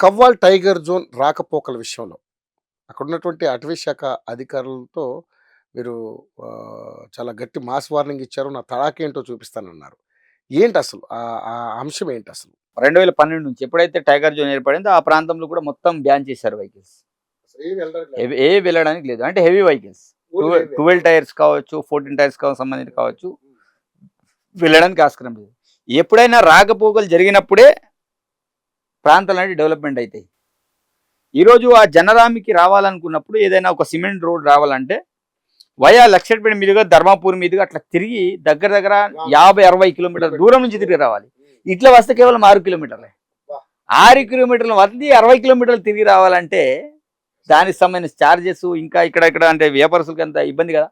Kawal tiger zone రాకపోకల విషయంలో అక్కడున్నటువంటి అటవీ శాఖ అధికారులతో మీరు చాలా గట్టి మాస్ వార్నింగ్ ఇచ్చారు. నా తడాకేంటో చూపిస్తానన్నారు. ఏంటసలు? ఆ అంశం ఏంటసలు? 2012 నుంచి ఎప్పుడైతే టైగర్ జోన్ ఏర్పడిందో ఆ ప్రాంతంలో కూడా మొత్తం బ్యాన్ చేశారు వెహికల్స్. అసలేం వెళ్ళడానికి లేదు. ఏ వెళ్ళడానికి లేదు. అంటే హెవీ వెహికల్స్ ఊరు లేదు. 12 టైర్స్ కావచ్చు, 14 టైర్స్ సంబంధించి కావచ్చు, వెళ్ళడానికి ఆస్కారం లేదు. ఎప్పుడైనా రాకపోకలు జరిగినప్పుడే ప్రాంతాలు డెవలప్మెంట్ అవుతాయి. ఈరోజు ఆ జనరామికి రావాలనుకున్నప్పుడు ఏదైనా ఒక సిమెంట్ రోడ్ రావాలంటే వయా లక్షపేట మీదుగా ధర్మాపూర్ మీదుగా అట్లా తిరిగి దగ్గర దగ్గర 50-60 కిలోమీటర్ల దూరం నుంచి తిరిగి రావాలి. ఇట్లా వస్తే కేవలం 6 కిలోమీటర్లే. 6 కిలోమీటర్లు వదిలి 60 కిలోమీటర్లు తిరిగి రావాలంటే దానికి సంబంధించిన ఛార్జెస్ ఇంకా ఇక్కడ అంటే వ్యాపారస్తులకి అంత ఇబ్బంది కదా.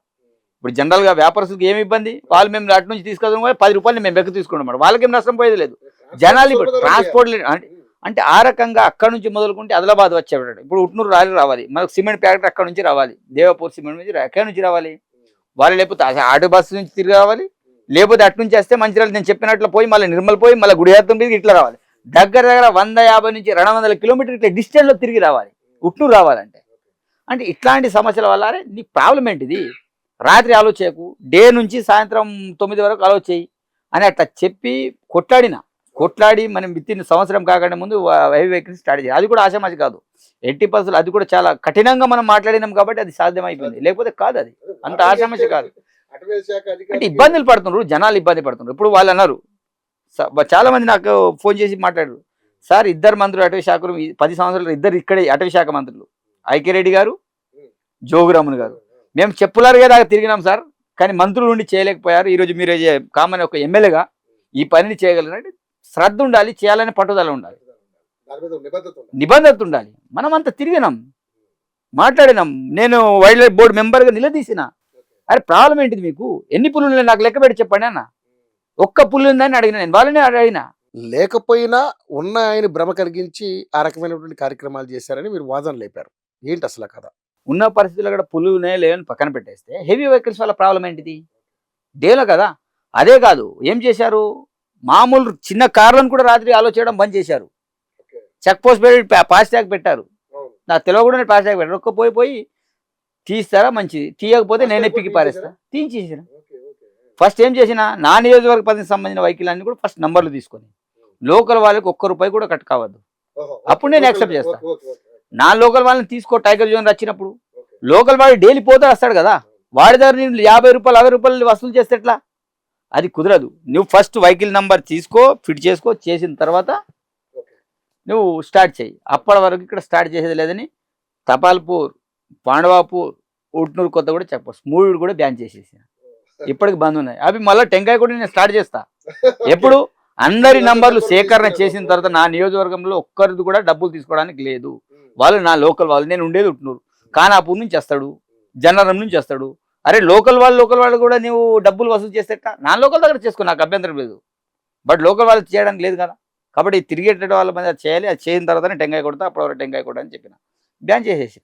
ఇప్పుడు జనరల్గా వ్యాపారస్తులకి ఏమి ఇబ్బంది, వాళ్ళు మేము అటు నుంచి తీసుకెళ్తాం 10 రూపాయలు మేము బెక్క తీసుకున్నాం, వాళ్ళకేం నష్టం పోయేది లేదు. జనాలు ఇప్పుడు ట్రాన్స్పోర్ట్ అంటే ఆ రకంగా అక్కడ నుంచి మొదలుకుంటే ఆదిలాబాద్ వచ్చేవాడు. ఇప్పుడు ఉట్నూరు రావాలి, మనకు సిమెంట్ ఫ్యాక్టరీ అక్కడ నుంచి రావాలి, దేవాపూర్ సిమెంట్ నుంచి ఎక్కడి నుంచి రావాలి, వాళ్ళు లేకపోతే ఆటో బస్సు నుంచి తిరిగి రావాలి, లేకపోతే అటు నుంచి వస్తే మంచిర్యాల నేను చెప్పినట్లు పోయి మళ్ళీ నిర్మల్ పోయి మళ్ళీ గుడియాత్తం తిరిగి ఇట్లా రావాలి. దగ్గర 150 నుంచి 200 కిలోమీటర్లు ఇట్లా డిస్టెన్స్లో తిరిగి రావాలి ఉట్నూరు రావాలంటే. అంటే ఇట్లాంటి సమస్యల వల్ల నీ ప్రాబ్లం ఏంటిది, రాత్రి ఆలోచేయకు, డే నుంచి సాయంత్రం 9 వరకు ఆలోచేయి అని అట్లా చెప్పి కొట్లాడి మనం విత్తిన సంవత్సరం కాకుండా ముందు హెవీ వెహికల్స్ స్టార్ట్ చేయాలి. అది కూడా ఆశామాషి కాదు, 80%. అది కూడా చాలా కఠినంగా మనం మాట్లాడినాం కాబట్టి అది సాధ్యమైపోయింది, లేకపోతే కాదు. అది అంత ఆశామాషి కాదు. అంటే ఇబ్బందులు పడుతున్నారు జనాలు, ఇబ్బంది పడుతున్నారు. ఇప్పుడు వాళ్ళు అన్నారు, చాలా మంది నాకు ఫోన్ చేసి మాట్లాడారు, సార్ ఇద్దరు మంత్రులు అటవీ శాఖలు 10 సంవత్సరాలు ఇద్దరు ఇక్కడే అటవీ శాఖ మంత్రులు, ఐక్యరెడ్డి గారు, జోగురాములు గారు, మేము చెప్పులారుగా దాకా తిరిగినాం సార్, కానీ మంత్రులు ఉండి చేయలేకపోయారు. ఈరోజు మీరు కామన్ ఒక ఎమ్మెల్యేగా ఈ పనిని చేయగలరంటే శ్రద్ధ ఉండాలి, చేయాలని పట్టుదల ఉండాలి, నిబంధత ఉండాలి. మనం అంతా తిరిగినాం, మాట్లాడినాం. నేను వైల్డ్ లైఫ్ బోర్డు మెంబర్గా నిలదీసిన, అరే ప్రాబ్లం ఏంటిది మీకు, ఎన్ని పుల్లులు నాకు లెక్క పెట్టి చెప్పండి అన్న. ఒక్క పుల్లు ఉందని అడిగిన, నేను వాళ్ళనే అడిగిన. లేకపోయినా ఉన్న ఆయన భ్రమ కలిగించి ఆ రకమైనటువంటి కార్యక్రమాలు చేశారని మీరు వాదన లేపారు. ఏంటి అసలు కదా? ఉన్న పరిస్థితుల్లో కూడా పులునే లేవని పక్కన పెట్టేస్తే హెవీ వెహికల్స్ వల్ల ప్రాబ్లం ఏంటిది, డేలో కదా. అదే కాదు, ఏం చేశారు, మామూలు చిన్న కార్లను కూడా రాత్రి ఆలో చేయడం బంద్ చేశారు. చెక్ పోస్ట్ పెట్టి ఫాస్ట్ ట్యాగ్ పెట్టారు. నాకు తెలియకుండా ఫాస్ట్ ట్యాగ్ పెట్టారు. ఒక్క పోయి తీస్తారా మంచిది, తీయకపోతే నేనే పిక్కి పారేస్తా, తీయించేసాను. ఫస్ట్ ఏం చేసిన, నా నియోజకవర్గ పరిధికి సంబంధించిన వెహికల్ అన్ని కూడా ఫస్ట్ నంబర్లు తీసుకొని లోకల్ వాళ్ళకి ₹1 కూడా కట్ కావద్దు, అప్పుడు నేను యాక్సెప్ట్ చేస్తా. నా లోకల్ వాళ్ళని తీసుకో, టైగర్ జోన్ వచ్చినప్పుడు లోకల్ వాడు డైలీ పోతే వస్తాడు కదా, వాడి దగ్గర నేను ₹50-60 వసూలు చేస్తే ఎట్లా, అది కుదరదు. నువ్వు ఫస్ట్ వెహికల్ నంబర్ తీసుకో, ఫిట్ చేసుకో, చేసిన తర్వాత నువ్వు స్టార్ట్ చేయి. అప్పటి వరకు ఇక్కడ స్టార్ట్ చేసేది లేదని తపాల్పూర్, పాండవాపూర్, ఉట్నూరు, కొత్తగూడ చెక్ పోస్ట్ 3 కూడా బ్యాన్ చేసేసి ఇప్పటికి బంద్ ఉన్నాయి. అవి మళ్ళీ టెంకాయ కూడా నేను స్టార్ట్ చేస్తా. ఎప్పుడు అందరి నంబర్లు సేకరణ చేసిన తర్వాత నా నియోజకవర్గంలో ఒక్కరిది కూడా డబ్బులు తీసుకోవడానికి లేదు. వాళ్ళు నా లోకల్ వాళ్ళు, నేను ఉండేది ఉట్నూరు, ఖానాపూర్ నుంచి వస్తాడు, జనరం నుంచి వస్తాడు. అరే లోకల్ వాళ్ళు కూడా నువ్వు డబ్బులు వసూలు చేస్తే నా లోకల్ దగ్గర చేసుకో, నాకు అభ్యంతరం లేదు. బట్ లోకల్ వాళ్ళు చేయడానికి లేదు కదా. కాబట్టి తిరిగేట వాళ్ళ మీద చేయాలి. అది చేసిన తర్వాత టెంకాయ కొడతా, అప్పటివరకు టెంకాయ కొడతా అని చెప్పిన, బ్యాన్ చేసేసి.